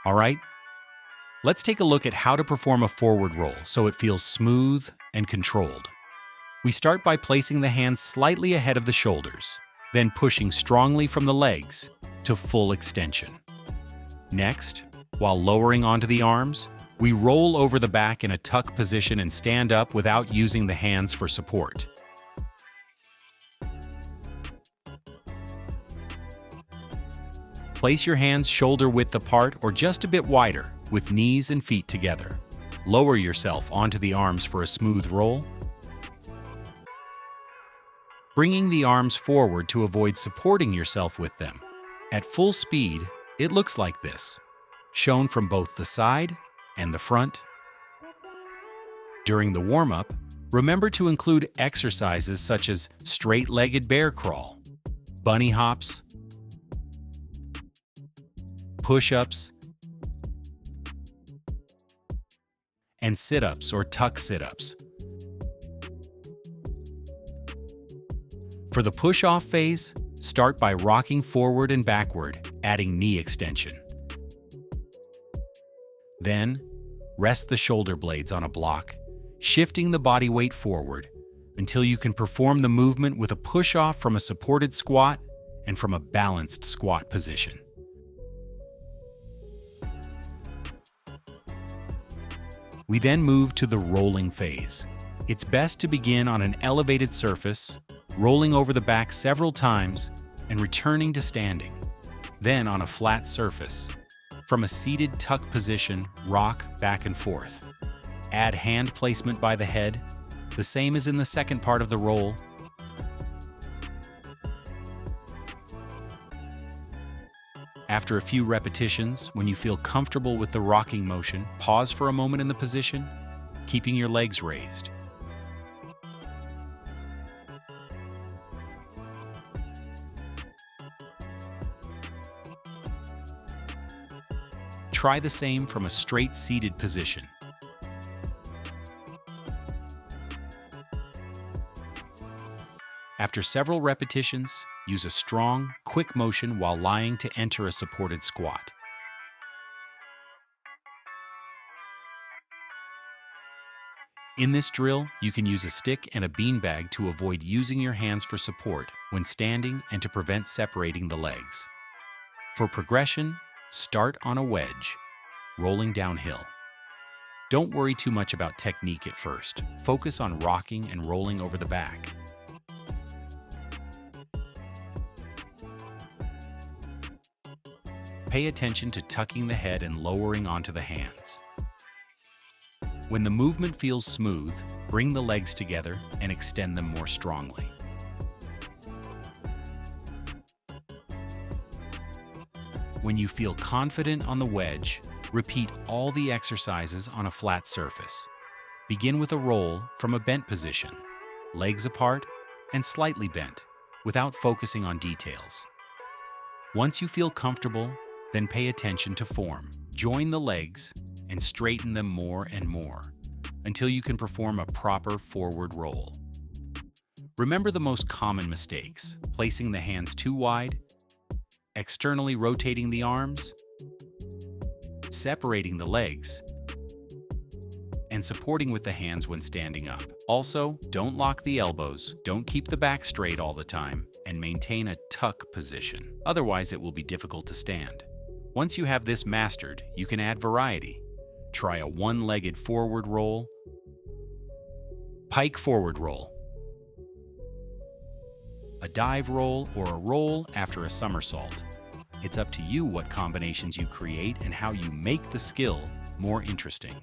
All right, let's take a look at how to perform a forward roll so it feels smooth and controlled. We start by placing the hands slightly ahead of the shoulders, then pushing strongly from the legs to full extension. Next, while lowering onto the arms, we roll over the back in a tuck position and stand up without using the hands for support. Place your hands shoulder width apart or just a bit wider, with knees and feet together. Lower yourself onto the arms for a smooth roll. Bringing the arms forward to avoid supporting yourself with them. At full speed, it looks like this, shown from both the side and the front. During the warm-up, remember to include exercises such as straight-legged bear crawl, bunny hops, push-ups, and sit-ups or tuck sit-ups. For the push-off phase, start by rocking forward and backward, adding knee extension. Then, rest the shoulder blades on a block, shifting the body weight forward until you can perform the movement with a push-off from a supported squat and from a balanced squat position. We then move to the rolling phase. It's best to begin on an elevated surface, rolling over the back several times and returning to standing. Then on a flat surface. From a seated tuck position, rock back and forth. Add hand placement by the head, the same as in the second part of the roll. After a few repetitions, when you feel comfortable with the rocking motion, pause for a moment in the position, keeping your legs raised. Try the same from a straight seated position. After several repetitions, use a strong, quick motion while lying to enter a supported squat. In this drill, you can use a stick and a beanbag to avoid using your hands for support when standing and to prevent separating the legs. For progression, start on a wedge, rolling downhill. Don't worry too much about technique at first. Focus on rocking and rolling over the back. Pay attention to tucking the head and lowering onto the hands. When the movement feels smooth, bring the legs together and extend them more strongly. When you feel confident on the wedge, repeat all the exercises on a flat surface. Begin with a roll from a bent position, legs apart and slightly bent, without focusing on details. Once you feel comfortable, then pay attention to form. Join the legs and straighten them more and more until you can perform a proper forward roll. Remember the most common mistakes: placing the hands too wide, externally rotating the arms, separating the legs, and supporting with the hands when standing up. Also, don't lock the elbows, don't keep the back straight all the time, and maintain a tuck position. Otherwise, it will be difficult to stand. Once you have this mastered, you can add variety. Try a one-legged forward roll, pike forward roll, a dive roll, or a roll after a somersault. It's up to you what combinations you create and how you make the skill more interesting.